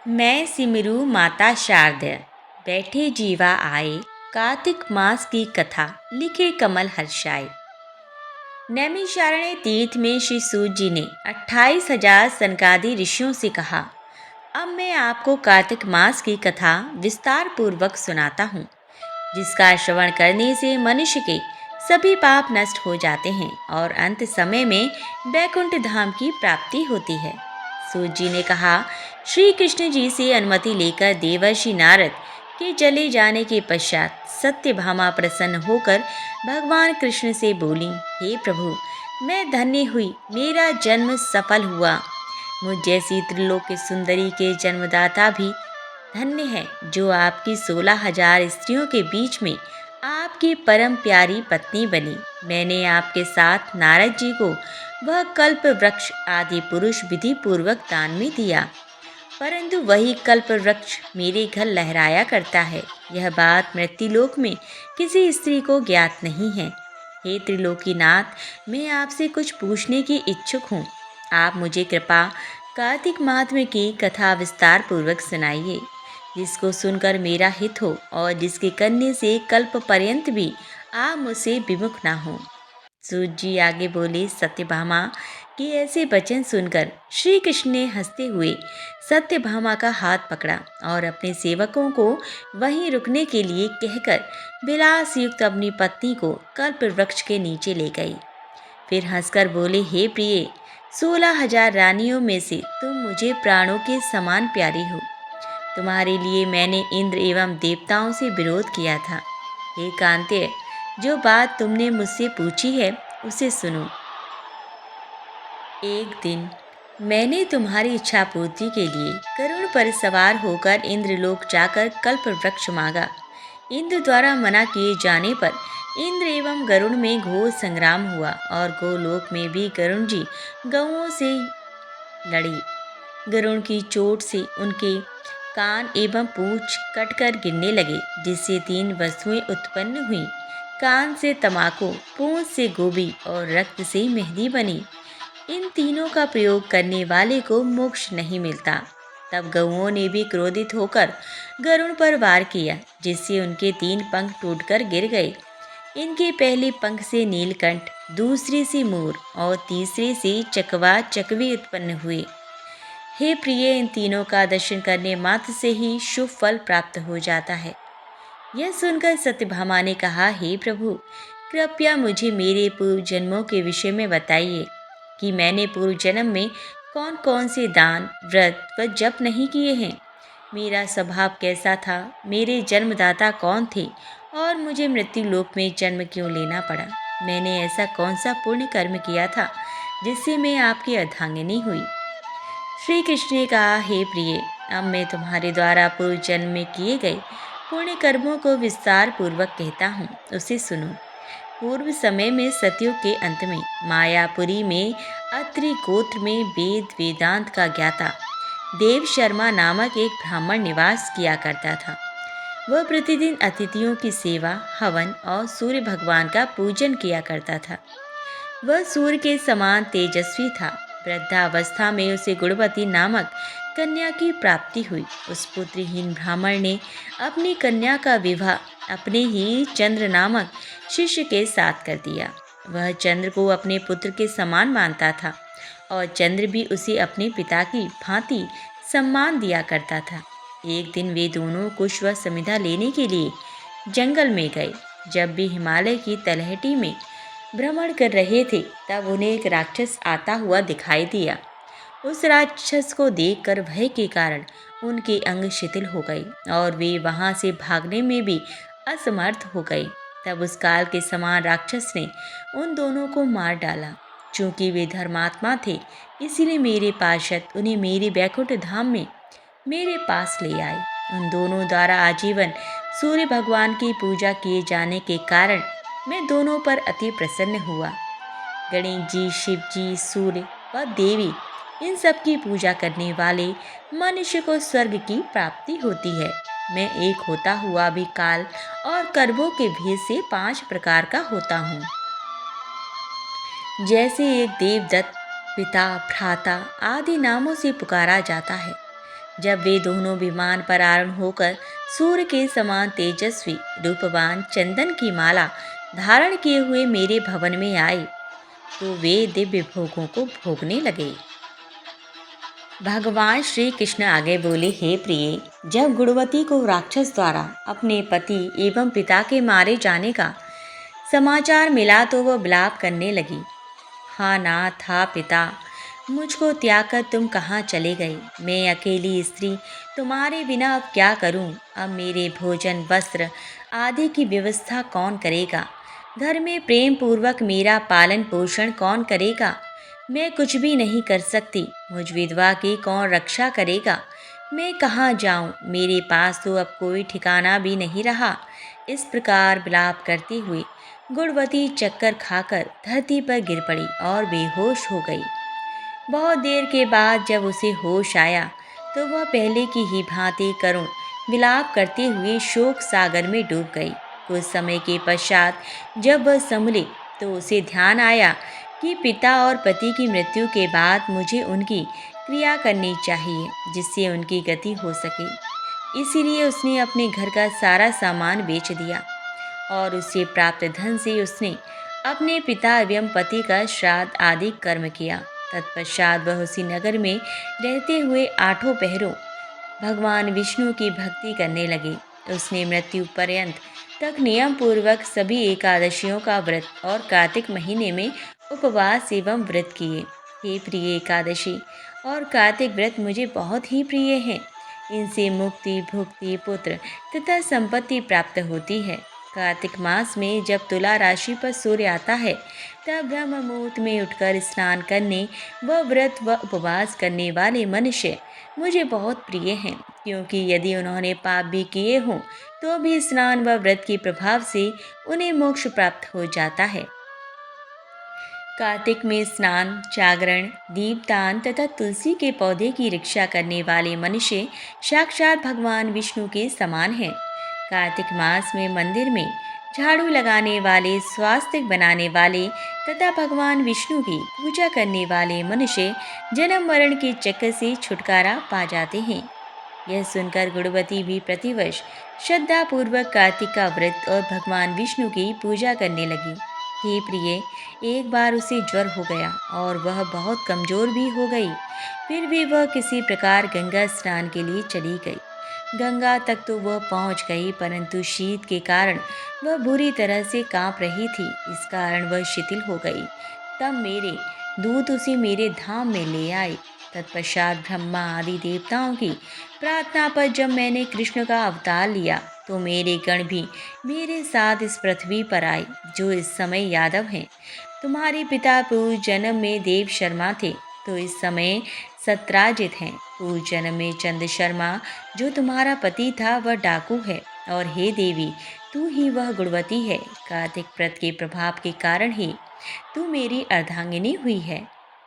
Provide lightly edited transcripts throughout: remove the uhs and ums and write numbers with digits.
मैं सिमरू माता शारदा, बैठे जीवा आए, कार्तिक मास की कथा लिखे कमल हर्षाए। नैमिषारण्य तीर्थ में श्री सूत जी ने 28,000 सनकादि ऋषियों से कहा, अब मैं आपको कार्तिक मास की कथा विस्तार पूर्वक सुनाता हूँ, जिसका श्रवण करने से मनुष्य के सभी पाप नष्ट हो जाते हैं और अंत समय में बैकुंठ धाम की प्राप्ति होती है। सूत जी ने कहा, श्री कृष्ण जी से अनुमति लेकर देवर्षि नारद के चले जाने के पश्चात सत्यभामा प्रसन्न होकर भगवान कृष्ण से बोली, हे प्रभु, मैं धन्य हुई, मेरा जन्म सफल हुआ। मुझ जैसी त्रिलोक सुंदरी के जन्मदाता भी धन्य है, जो आपकी 16,000 स्त्रियों के बीच में आपकी परम प्यारी पत्नी बनी। मैंने आपके साथ नारद जी को वह कल्प वृक्ष आदि पुरुष विधि पूर्वक दान में दिया, परंतु वही कल्प वृक्ष मेरे घर लहराया करता है। यह बात मृत्युलोक में किसी स्त्री को ज्ञात नहीं है। हे त्रिलोकीनाथ, मैं आपसे कुछ पूछने की इच्छुक हूँ। आप मुझे कृपा कार्तिक माह की कथा विस्तार पूर्वक सुनाइए, जिसको सुनकर मेरा हित हो और जिसके करने से कल्प पर्यंत भी आप मुझसे विमुख ना हो। सूत जी आगे बोले, सत्यभामा के ऐसे वचन सुनकर श्री कृष्ण ने हंसते हुए सत्यभामा का हाथ पकड़ा और अपने सेवकों को वहीं रुकने के लिए कहकर विलास युक्त अपनी पत्नी को कल्प वृक्ष के नीचे ले गई। फिर हंसकर बोले, हे प्रिय, 16,000 रानियों में से तुम मुझे प्राणों के समान प्यारी हो। तुम्हारे लिए मैंने इंद्र एवं देवताओं से विरोध किया था। हे कांते, जो बात तुमने मुझसे पूछी है उसे सुनो। एक दिन मैंने तुम्हारी इच्छा पूर्ति के लिए गरुड़ पर सवार होकर इंद्रलोक जाकर कल्प वृक्ष मांगा। इंद्र द्वारा मना किए जाने पर इंद्र एवं गरुड़ में घोर संग्राम हुआ और गोलोक में भी गरुड़ जी गौओं से लड़ी। गरुड़ की चोट से उनके कान एवं पूंछ कटकर गिरने लगे, जिससे 3 वस्तुएं उत्पन्न हुई। कान से तमाकू, पूंछ से गोभी और रक्त से मेहंदी बनी। इन तीनों का प्रयोग करने वाले को मोक्ष नहीं मिलता। तब गौओं ने भी क्रोधित होकर गरुड़ पर वार किया, जिससे उनके 3 पंख टूटकर गिर गए। इनके पहले पंख से नीलकंठ, दूसरे से मोर और तीसरे से चकवा चकवी उत्पन्न हुए। हे प्रिय, इन तीनों का दर्शन करने मात्र से ही शुभ फल प्राप्त हो जाता है। यह सुनकर सत्यभामा ने कहा, हे प्रभु, कृपया मुझे मेरे पूर्व जन्मों के विषय में बताइए कि मैंने पूर्व जन्म में कौन कौन से दान, व्रत व जप नहीं किए हैं। मेरा स्वभाव कैसा था, मेरे जन्मदाता कौन थे और मुझे मृत्यु लोक में जन्म क्यों लेना पड़ा। मैंने ऐसा कौन सा पुण्य कर्म किया था जिससे मैं आपकी अर्धांगिनी हुई। श्री कृष्ण ने कहा, हे प्रिय, अब मैं तुम्हारे द्वारा पूर्व जन्म में किए गए पुण्य कर्मों को विस्तार पूर्वक कहता हूँ, उसे सुनो। पूर्व समय में सतयुग के अंत में मायापुरी में अत्रि गोत्र में वेद वेदांत का ज्ञाता देव शर्मा नामक एक ब्राह्मण निवास किया करता था। वह प्रतिदिन अतिथियों की सेवा, हवन और सूर्य भगवान का पूजन किया करता था। वह सूर्य के समान तेजस्वी था। वृद्धावस्था में उसे गुणवती नामक कन्या की प्राप्ति हुई। उस पुत्रहीन ब्राह्मण ने अपनी कन्या का विवाह अपने ही चंद्र नामक शिष्य के साथ कर दिया। वह चंद्र को अपने पुत्र के समान मानता था और चंद्र भी उसे अपने पिता की भांति सम्मान दिया करता था। एक दिन वे दोनों कुश व समिधा लेने के लिए जंगल में गए। जब भी हिमालय की तलहटी में भ्रमण कर रहे थे, तब उन्हें एक राक्षस आता हुआ दिखाई दिया। उस राक्षस को देखकर भय के कारण उनके अंग शिथिल हो गए और वे वहां से भागने में भी असमर्थ हो गए। तब उस काल के समान राक्षस ने उन दोनों को मार डाला। चूंकि वे धर्मात्मा थे, इसीलिए मेरे पार्षद उन्हें मेरे बैकुंठ धाम में मेरे पास ले आए। उन दोनों द्वारा आजीवन सूर्य भगवान की पूजा किए जाने के कारण मैं दोनों पर अति प्रसन्न हुआ। गणेश जी, शिव जी, सूर्य व देवी, इन सब की पूजा करने वाले मनुष्य को स्वर्ग की प्राप्ति होती है। मैं एक होता हुआ भी काल और कर्मों के भेद से 5 प्रकार का होता हूँ। जैसे एक देवदत्त, पिता, भ्राता आदि नामों से पुकारा जाता है, जब वे दोनों विमान पर आरूढ़ होकर सूर्य के समान तेजस्वी रूपवान चंदन की माला धारण किए हुए मेरे भवन में आए, तो वे दिव्य भोगों को भोगने लगे। भगवान श्री कृष्ण आगे बोले, हे प्रिय, जब गुणवती को राक्षस द्वारा अपने पति एवं पिता के मारे जाने का समाचार मिला तो वह विलाप करने लगी। हा नाथ, हा पिता, मुझको त्याग कर तुम कहाँ चले गए? मैं अकेली स्त्री तुम्हारे बिना अब क्या करूं? अब मेरे भोजन वस्त्र आदि की व्यवस्था कौन करेगा? घर में प्रेम पूर्वक मेरा पालन पोषण कौन करेगा? मैं कुछ भी नहीं कर सकती। मुझ विधवा की कौन रक्षा करेगा? मैं कहाँ जाऊं? मेरे पास तो अब कोई ठिकाना भी नहीं रहा। इस प्रकार विलाप करते हुए गुणवती चक्कर खाकर धरती पर गिर पड़ी और बेहोश हो गई। बहुत देर के बाद जब उसे होश आया तो वह पहले की ही भांति करुण विलाप करते हुए शोक सागर में डूब गई। कुछ समय के पश्चात जब वह संभली तो उसे ध्यान आया कि पिता और पति की मृत्यु के बाद मुझे उनकी क्रिया करनी चाहिए जिससे उनकी गति हो सके। इसीलिए उसने अपने घर का सारा सामान बेच दिया और उससे प्राप्त धन से उसने अपने पिता एवं पति का श्राद्ध आदि कर्म किया। तत्पश्चात वह उसी नगर में रहते हुए 8 पहरों भगवान विष्णु की भक्ति करने लगे। उसने मृत्यु पर्यंत तक नियम पूर्वक सभी एकादशियों का व्रत और कार्तिक महीने में उपवास एवं व्रत किए। हे प्रिय, एकादशी और कार्तिक व्रत मुझे बहुत ही प्रिय हैं। इनसे मुक्ति, भुक्ति, पुत्र तथा संपत्ति प्राप्त होती है। कार्तिक मास में जब तुला राशि पर सूर्य आता है तब ब्रह्म मुहूर्त में उठकर स्नान करने व व्रत व उपवास करने वाले मनुष्य मुझे बहुत प्रिय हैं, क्योंकि यदि उन्होंने पाप भी किए हों तो भी स्नान व व्रत के प्रभाव से उन्हें मोक्ष प्राप्त हो जाता है। कार्तिक में स्नान, जागरण, दीपदान तथा तुलसी के पौधे की रक्षा करने वाले मनुष्य साक्षात भगवान विष्णु के समान हैं। कार्तिक मास में मंदिर में झाड़ू लगाने वाले, स्वास्तिक बनाने वाले तथा भगवान विष्णु की पूजा करने वाले मनुष्य जन्म मरण के चक्कर से छुटकारा पा जाते हैं। यह सुनकर गुणवती भी प्रतिवर्ष श्रद्धापूर्वक कार्तिक का व्रत और भगवान विष्णु की पूजा करने लगी। हे प्रिय, एक बार उसे ज्वर हो गया और वह बहुत कमजोर भी हो गई। फिर भी वह किसी प्रकार गंगा स्नान के लिए चली गई। गंगा तक तो वह पहुंच गई, परंतु शीत के कारण वह बुरी तरह से कांप रही थी। इस कारण वह शिथिल हो गई। तब मेरे दूत उसे मेरे धाम में ले आए। तत्पश्चात ब्रह्मा आदि देवताओं की प्रार्थना पर जब मैंने कृष्ण का अवतार लिया तो मेरे गण भी मेरे साथ इस पृथ्वी पर आए, जो इस समय यादव हैं। तुम्हारे पिता पूर्व जन्म में देव शर्मा थे, तो इस समय सत्राजित हैं। पूर्व जन्म में चंद शर्मा जो तुम्हारा पति था वह डाकू है, और हे देवी, तू ही वह गुणवती है। कार्तिक व्रत के प्रभाव के कारण ही तू मेरी अर्धांगिनी हुई है।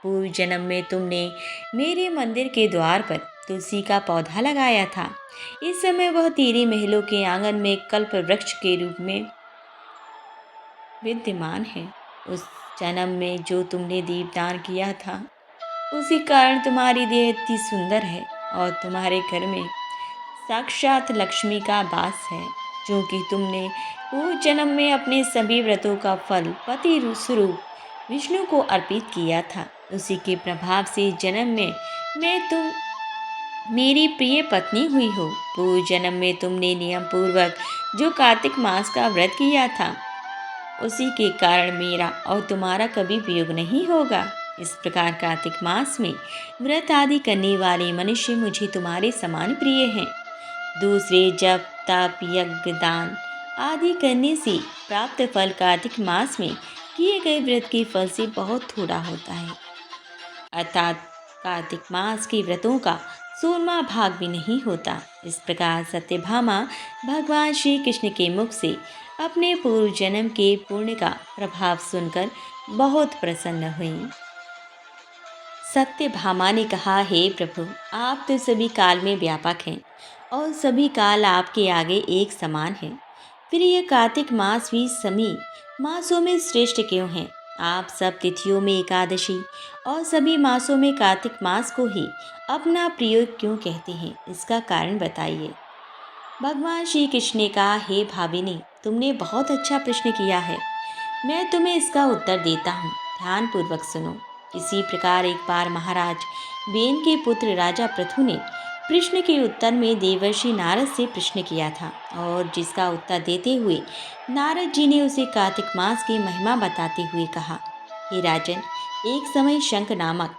पूर्व जन्म में तुमने मेरे मंदिर के द्वार पर तुलसी का पौधा लगाया था। इस समय वह तेरे महलों के आंगन में कल्प वृक्ष के रूप में विद्यमान है। उस जन्म में जो तुमने दीपदान किया था, उसी कारण तुम्हारी देह इतनी सुंदर है और तुम्हारे घर में साक्षात लक्ष्मी का वास है। जो कि तुमने पूर्व जन्म में अपने सभी व्रतों का फल पति स्वरूप विष्णु को अर्पित किया था, उसी के प्रभाव से जन्म में तुम मेरी प्रिय पत्नी हुई हो। पूर्व जन्म में तुमने नियम पूर्वक जो कार्तिक मास का व्रत किया था, उसी के कारण मेरा और तुम्हारा कभी वियोग नहीं होगा। इस प्रकार कार्तिक मास में व्रत आदि करने वाले मनुष्य मुझे तुम्हारे समान प्रिय हैं। दूसरे जप, तप, यज्ञ, दान आदि करने से प्राप्त फल कार्तिक मास में किए गए व्रत के फल से बहुत थोड़ा होता है। अर्थात कार्तिक मास के व्रतों का 16वां भाग भी नहीं होता। इस प्रकार सत्यभामा भगवान श्री कृष्ण के मुख से अपने पूर्व जन्म के पुण्य का प्रभाव सुनकर बहुत प्रसन्न हुई। सत्यभामा ने कहा, हे प्रभु, आप तो सभी काल में व्यापक हैं और सभी काल आपके आगे एक समान है। फिर यह कार्तिक मास भी सभी मासों में श्रेष्ठ क्यों है? आप सब तिथियों में एकादशी और सभी मासों में कार्तिक मास को ही अपना प्रयोग क्यों कहते हैं, इसका कारण बताइए। भगवान श्री कृष्ण ने कहा, हे भाविनी, तुमने बहुत अच्छा प्रश्न किया है। मैं तुम्हें इसका उत्तर देता हूँ, ध्यान पूर्वक सुनो। इसी प्रकार एक बार महाराज बेन के पुत्र राजा पृथु ने प्रश्न के उत्तर में देवर्षि नारद से प्रश्न किया था, और जिसका उत्तर देते हुए नारद जी ने उसे कार्तिक मास की महिमा बताते हुए कहा, हे राजन, एक समय शंख नामक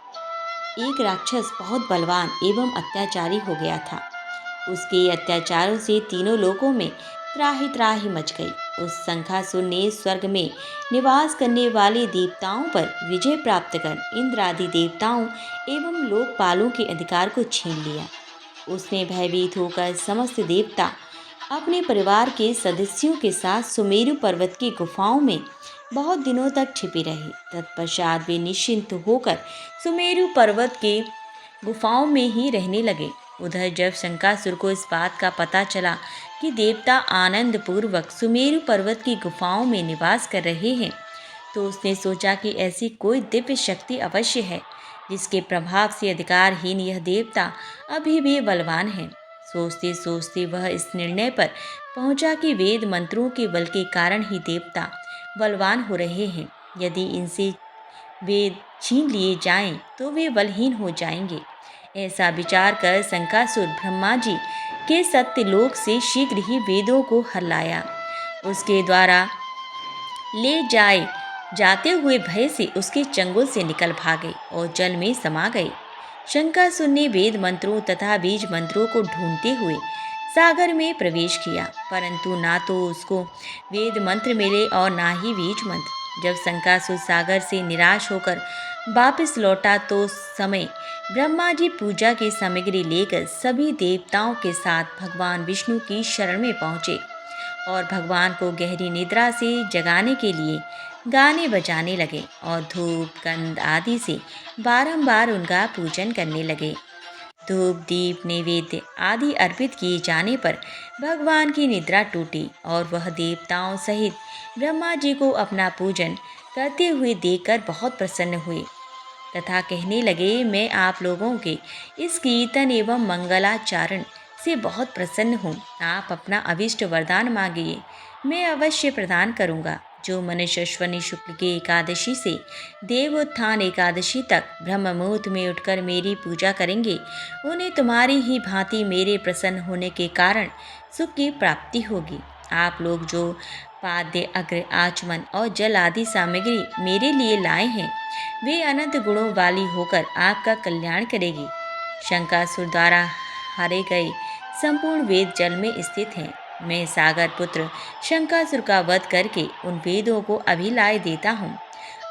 एक राक्षस बहुत बलवान एवं अत्याचारी हो गया था। उसके अत्याचारों से तीनों लोकों में त्राहि त्राहि मच गई। उस शंखासुर ने स्वर्ग में निवास करने वाले देवताओं पर विजय प्राप्त कर इंद्र आदि देवताओं एवं लोकपालों के अधिकार को छीन लिया। उसने भयभीत होकर समस्त देवता अपने परिवार के सदस्यों के साथ सुमेरु पर्वत की गुफाओं में बहुत दिनों तक छिपे रहे। तत्पश्चात वे निश्चिंत होकर सुमेरु पर्वत के गुफाओं में ही रहने लगे। उधर जब शंकासुर को इस बात का पता चला कि देवता आनंद पूर्वक सुमेरु पर्वत की गुफाओं में निवास कर रहे हैं, तो उसने सोचा कि ऐसी कोई दिव्य शक्ति अवश्य है जिसके प्रभाव से अधिकारहीन यह देवता अभी भी बलवान है। सोचते सोचते वह इस निर्णय पर पहुंचा कि वेद मंत्रों के बल के कारण ही देवता बलवान हो रहे हैं। यदि इनसे वेद छीन लिए जाएं तो वे बलहीन हो जाएंगे। ऐसा विचार कर शंकासुर ब्रह्मा जी के सत्यलोक से शीघ्र ही वेदों को हलाया उसके द्वारा ले जाते हुए भय से उसके चंगुल से निकल भागे और जल में समा गए। शंकासुर ने वेद मंत्रों तथा बीज मंत्रों को ढूंढते हुए सागर में प्रवेश किया, परंतु ना तो उसको वेद मंत्र मिले और ना ही बीज मंत्र। जब शंकासुर सागर से निराश होकर वापस लौटा तो समय ब्रह्मा जी पूजा की सामग्री लेकर सभी देवताओं के साथ भगवान विष्णु की शरण में पहुँचे और भगवान को गहरी निद्रा से जगाने के लिए गाने बजाने लगे और धूप गंध आदि से बारंबार उनका पूजन करने लगे। धूप दीप नैवेद्य आदि अर्पित किए जाने पर भगवान की निद्रा टूटी और वह देवताओं सहित ब्रह्मा जी को अपना पूजन करते हुए देखकर बहुत प्रसन्न हुए तथा कहने लगे, मैं आप लोगों के इस कीर्तन एवं मंगलाचरण से बहुत प्रसन्न हूँ। आप अपना अभिष्ट वरदान मांगिए, मैं अवश्य प्रदान करूँगा। जो मनुष्य अश्विनी शुक्ल के एकादशी से देवोत्थान एकादशी तक ब्रह्म मुहूर्त में उठकर मेरी पूजा करेंगे, उन्हें तुम्हारी ही भांति मेरे प्रसन्न होने के कारण सुख की प्राप्ति होगी। आप लोग जो पाद्य अग्र आचमन और जल आदि सामग्री मेरे लिए लाए हैं, वे अनंत गुणों वाली होकर आपका कल्याण करेगी। शंकासुर द्वारा हारे गए संपूर्ण वेद जल में स्थित हैं। मैं सागर पुत्र शंकासुर का वध करके उन वेदों को अभी लाए देता हूँ।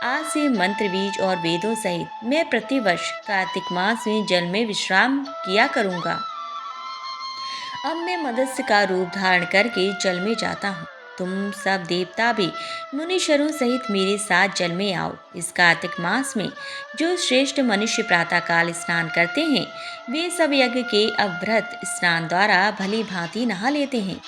आज से मंत्र बीज और वेदों सहित मैं प्रतिवर्ष कार्तिक मास में जल में विश्राम किया करूँगा। अब मैं मत्स्य का रूप धारण करके जल में जाता हूँ। तुम सब देवता भी मुनीश्वरों सहित मेरे साथ जल में आओ। इस कार्तिक मास में जो श्रेष्ठ मनुष्य प्रातःकाल स्नान करते हैं, वे सब यज्ञ के अव्रत स्नान द्वारा भली भांति नहा लेते हैं।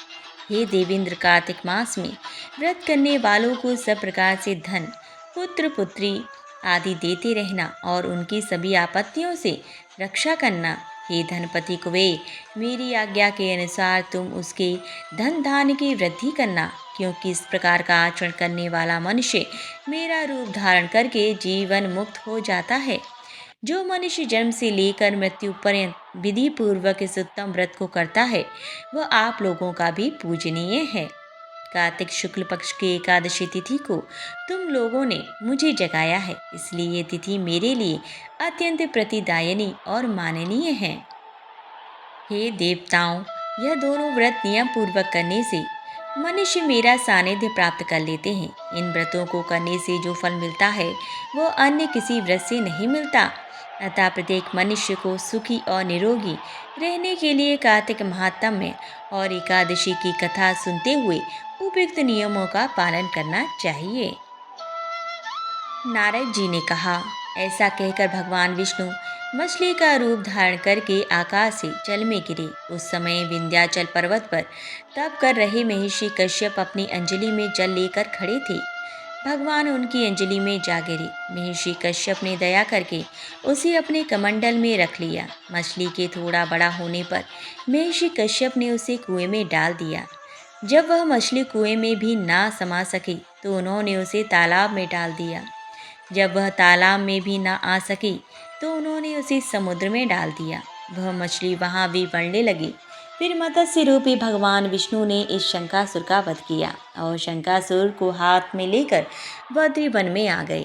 हे देवेंद्र, कार्तिक मास में व्रत करने वालों को सब प्रकार से धन, पुत्र पुत्री आदि देते रहना और उनकी सभी आपत्तियों से रक्षा करना। हे धनपति कुबेर, मेरी आज्ञा के अनुसार तुम उसके धन धान्य की वृद्धि करना, क्योंकि इस प्रकार का आचरण करने वाला मनुष्य मेरा रूप धारण करके जीवन मुक्त हो जाता है। जो मनुष्य जन्म से लेकर मृत्यु पर्यंत विधि पूर्वक इस उत्तम व्रत को करता है, वह आप लोगों का भी पूजनीय है। कार्तिक शुक्ल पक्ष की एकादशी तिथि को तुम लोगों ने मुझे जगाया है, इसलिए ये तिथि मेरे लिए अत्यंत प्रतिदायनी और माननीय है। हे देवताओं, यह दोनों व्रत नियम पूर्वक करने से मनुष्य मेरा सानिध्य प्राप्त कर लेते हैं। इन व्रतों को करने से जो फल मिलता है वो अन्य किसी व्रत से नहीं मिलता। अतः प्रत्येक मनुष्य को सुखी और निरोगी रहने के लिए कार्तिक महात्म्य और एकादशी की कथा सुनते हुए उपयुक्त नियमों का पालन करना चाहिए। नारद जी ने कहा, ऐसा कहकर भगवान विष्णु मछली का रूप धारण करके आकाश से जल में गिरे। उस समय विंध्याचल पर्वत पर तप कर रहे महर्षि कश्यप अपनी अंजलि में जल लेकर खड़े थे। भगवान उनकी अंजलि में जा गिरे। महर्षि कश्यप ने दया करके उसे अपने कमंडल में रख लिया। मछली के थोड़ा बड़ा होने पर महर्षि कश्यप ने उसे कुएं में डाल दिया। जब वह मछली कुएं में भी ना समा सकी तो उन्होंने उसे तालाब में डाल दिया। जब वह तालाब में भी ना आ सकी तो उन्होंने उसे समुद्र में डाल दिया। वह मछली वहाँ भी बढ़ने लगी। फिर मत्स्य रूपी भगवान विष्णु ने इस शंकासुर का वध किया और शंकासुर को हाथ में लेकर बद्री वन में आ गए।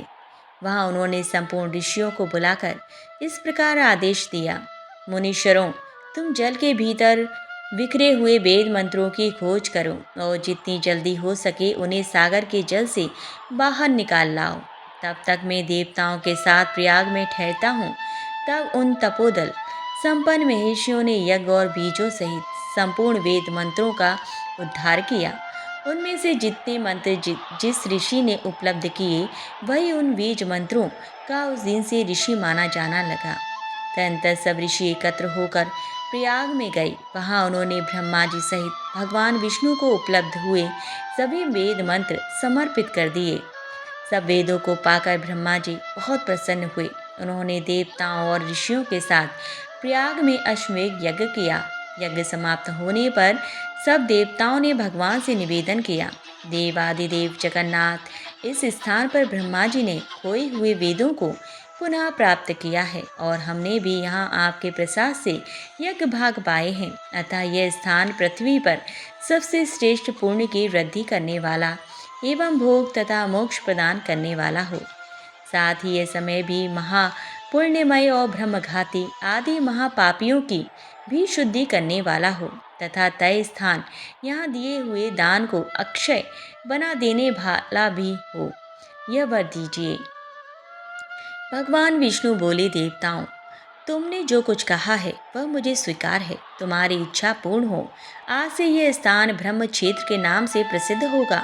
वहाँ उन्होंने संपूर्ण ऋषियों को बुलाकर इस प्रकार आदेश दिया, मुनीश्वरों, तुम जल के भीतर बिखरे हुए वेद मंत्रों की खोज करो और जितनी जल्दी हो सके उन्हें सागर के जल से बाहर निकाल लाओ। तब तक मैं देवताओं के साथ प्रयाग में ठहरता हूँ। तब उन तपोदल संपन्न महर्षियों ने यज्ञ और बीजों सहित संपूर्ण वेद मंत्रों का उद्धार किया। उनमें से जितने मंत्र जिस ऋषि ने उपलब्ध किए वही उन बीज मंत्रों का उस दिन से ऋषि माना जाना लगा। तदनंतर सब ऋषि एकत्र होकर प्रयाग में गए। वहाँ उन्होंने ब्रह्मा जी सहित भगवान विष्णु को उपलब्ध हुए सभी वेद मंत्र समर्पित कर दिए। सब वेदों को पाकर ब्रह्मा जी बहुत प्रसन्न हुए। उन्होंने देवताओं और ऋषियों के साथ प्रयाग में अश्वमेध यज्ञ किया। यज्ञ समाप्त होने पर सब देवताओं ने भगवान से निवेदन किया, देवादिदेव जगन्नाथ, इस स्थान पर ब्रह्मा जी ने खोए हुए वेदों को पुनः प्राप्त किया है और हमने भी यहाँ आपके प्रसाद से यज्ञ भाग पाए हैं। अतः यह स्थान पृथ्वी पर सबसे श्रेष्ठ पुण्य की वृद्धि करने वाला एवं भोग तथा मोक्ष प्रदान करने वाला हो। साथ ही यह समय भी महा पुण्यमय और ब्रह्मघाती आदि महापापियों की भी शुद्धि करने वाला हो तथा तय स्थान यहाँ दिए हुए दान को अक्षय बना देने वाला भी हो, यह वर दीजिए। भगवान विष्णु बोले, देवताओं, तुमने जो कुछ कहा है वह मुझे स्वीकार है। तुम्हारी इच्छा पूर्ण हो। आज से यह स्थान ब्रह्म क्षेत्र के नाम से प्रसिद्ध होगा।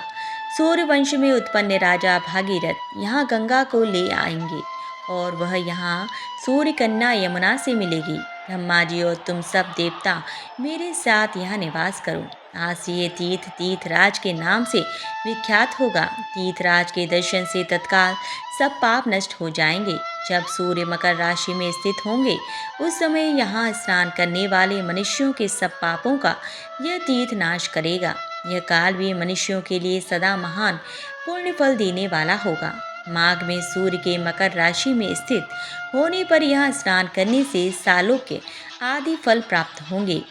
सूर्यवंश में उत्पन्न राजा भागीरथ यहाँ गंगा को ले आएंगे और वह यहाँ सूर्य कन्या यमुना से मिलेगी। ब्रह्मा जी और तुम सब देवता मेरे साथ यहाँ निवास करो। आज से ये तीर्थराज के नाम से विख्यात होगा। तीर्थराज के दर्शन से तत्काल सब पाप नष्ट हो जाएंगे। जब सूर्य मकर राशि में स्थित होंगे उस समय यहाँ स्नान करने वाले मनुष्यों के सब पापों का यह तीर्थ नाश करेगा। यह काल भी मनुष्यों के लिए सदा महान पुण्य फल देने वाला होगा। माघ में सूर्य के मकर राशि में स्थित होने पर यहाँ स्नान करने से सालोक्य आदि फल प्राप्त होंगे।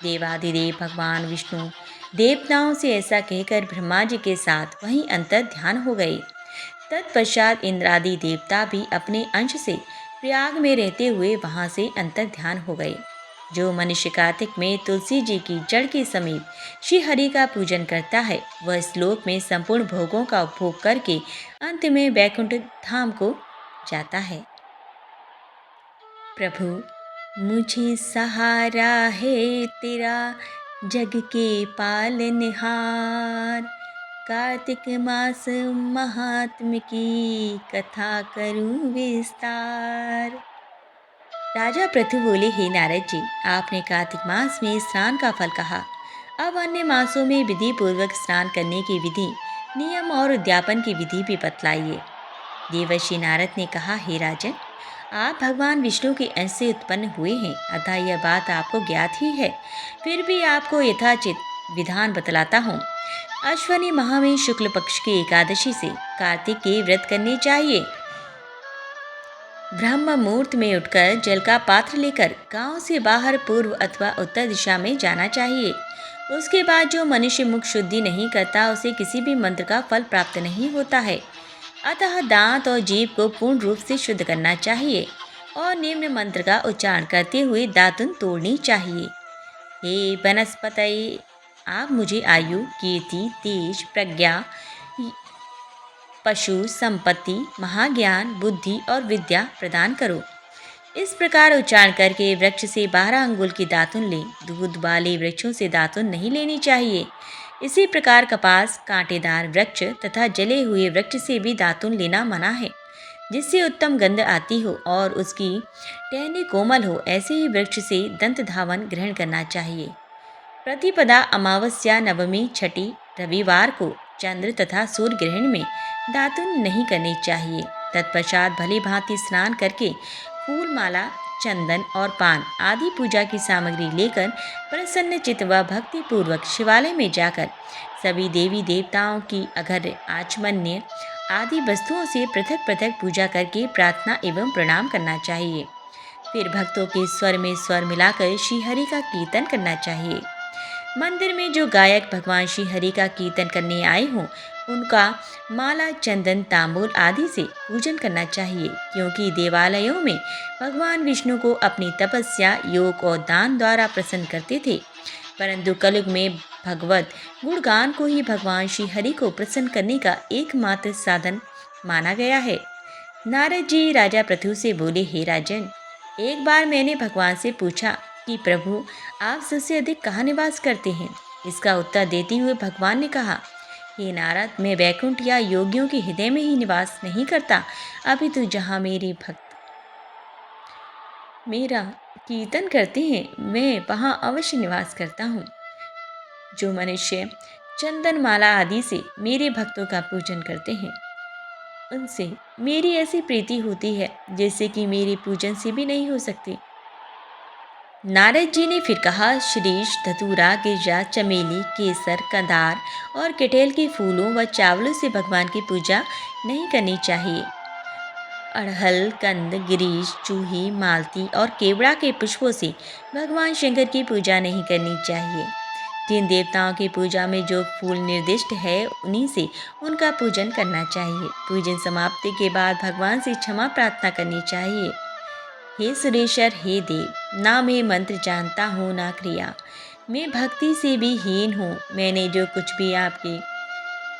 देवादिदेव भगवान विष्णु देवताओं से ऐसा कहकर ब्रह्मा जी के साथ वहीं अंतर ध्यान हो गए। तत्पश्चात इंद्रादि देवता भी अपने अंश से प्रयाग में रहते हुए वहां से अंतर ध्यान हो गए। जो मनुष्य कार्तिक में तुलसी जी की जड़ के समीप श्री हरि का पूजन करता है वह श्लोक में संपूर्ण भोगों का उपभोग करके अंत में वैकुंठ धाम को जाता है। प्रभु, मुझे सहारा है तेरा जग के पालनहार। कार्तिक मास महात्म की कथा करूं विस्तार। राजा पृथु बोले, हे नारद जी, आपने कार्तिक मास में स्नान का फल कहा। अब अन्य मासों में विधि पूर्वक स्नान करने की विधि, नियम और उद्यापन की विधि भी बतलाइए। देवर्षि नारद ने कहा, हे राजन, आप भगवान विष्णु के अंश से उत्पन्न हुए हैं, अतः यह बात आपको ज्ञात ही है। फिर भी आपको यथाचित विधान बतलाता हूँ। अश्वनी माह में शुक्ल पक्ष की एकादशी से कार्तिक के व्रत करने चाहिए। ब्रह्म मुहूर्त में उठकर जल का पात्र लेकर गांव से बाहर पूर्व अथवा उत्तर दिशा में जाना चाहिए। उसके बाद जो मनुष्य मुख शुद्धि नहीं करता उसे किसी भी मंत्र का फल प्राप्त नहीं होता है। अतः दांत और जीभ को पूर्ण रूप से शुद्ध करना चाहिए और निम्न मंत्र का उच्चारण करते हुए दातुन तोड़नी चाहिए। हे वनस्पतये, आप मुझे आयु, कीर्ति, तेज, प्रज्ञा, पशु, संपत्ति, महाज्ञान, बुद्धि और विद्या प्रदान करो। इस प्रकार उच्चारण करके वृक्ष से 12 अंगुल की दातुन लें। दूध वाले वृक्षों से दातुन नहीं लेनी चाहिए। इसी प्रकार कपास, कांटेदार वृक्ष तथा जले हुए वृक्ष से भी दातुन लेना मना है, जिससे उत्तम गंध आती हो और उसकी टहनी कोमल हो। ऐसे ही वृक्ष से दंत धावन ग्रहण करना चाहिए। प्रतिपदा, अमावस्या, नवमी, छठी, रविवार को चंद्र तथा सूर्य ग्रहण में दातुन नहीं करनी चाहिए। तत्पश्चात भली भांति स्नान करके फूल माला, चंदन और पान आदि पूजा की सामग्री लेकर प्रसन्न चित्त व भक्ति पूर्वक शिवालय में जाकर सभी देवी देवताओं की अघर आचमन्य आदि वस्तुओं से पृथक पृथक पूजा करके प्रार्थना एवं प्रणाम करना चाहिए। फिर भक्तों के स्वर में स्वर मिलाकर श्री हरि का कीर्तन करना चाहिए। मंदिर में जो गायक भगवान श्री हरि का कीर्तन करने आए हों उनका माला, चंदन, तांबूल आदि से पूजन करना चाहिए, क्योंकि देवालयों में भगवान विष्णु को अपनी तपस्या, योग और दान द्वारा प्रसन्न करते थे, परंतु कलयुग में भगवत गुणगान को ही भगवान श्री हरि को प्रसन्न करने का एकमात्र साधन माना गया है। नारद जी राजा पृथु से बोले, हे राजन, एक बार मैंने भगवान से पूछा कि प्रभु, आप सबसे अधिक कहाँ निवास करते हैं? इसका उत्तर देते हुए भगवान ने कहा, हे नारद, मैं वैकुंठ या योगियों के हृदय में ही निवास नहीं करता, अभी तो जहाँ मेरे भक्त मेरा कीर्तन करते हैं मैं वहाँ अवश्य निवास करता हूँ। जो मनुष्य चंदन माला आदि से मेरे भक्तों का पूजन करते हैं उनसे मेरी ऐसी प्रीति होती है जैसे कि मेरे पूजन से भी नहीं हो सकती। नारद जी ने फिर कहा, शीरीष, धतूरा, गिरजा, चमेली, केसर, कंधार और कटेल के फूलों व चावलों से भगवान की पूजा नहीं करनी चाहिए। अड़हल, कंद, गिरीश, चूही, मालती और केवड़ा के पुष्पों से भगवान शंकर की पूजा नहीं करनी चाहिए। जिन देवताओं की पूजा में जो फूल निर्दिष्ट है उन्हीं से उनका पूजन करना चाहिए। पूजन समाप्ति के बाद भगवान से क्षमा प्रार्थना करनी चाहिए। हे सुरेश्वर, हे देव, ना मैं मंत्र जानता हूँ ना क्रिया, मैं भक्ति से भी हीन हूँ। मैंने जो कुछ भी आपकी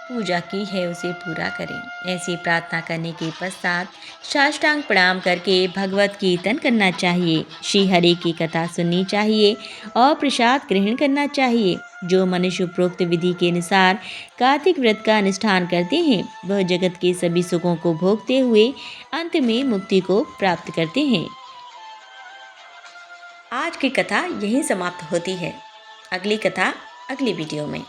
पूजा की है उसे पूरा करें। ऐसी प्रार्थना करने के पश्चात साष्टांग प्रणाम करके भगवत कीर्तन करना चाहिए, श्री हरि की कथा सुननी चाहिए और प्रसाद ग्रहण करना चाहिए। जो मनुष्य उपरोक्त विधि के अनुसार कार्तिक व्रत का अनुष्ठान करते हैं वह जगत के सभी सुखों को भोगते हुए अंत में मुक्ति को प्राप्त करते हैं। आज की कथा यहीं समाप्त होती है। अगली कथा अगली वीडियो में।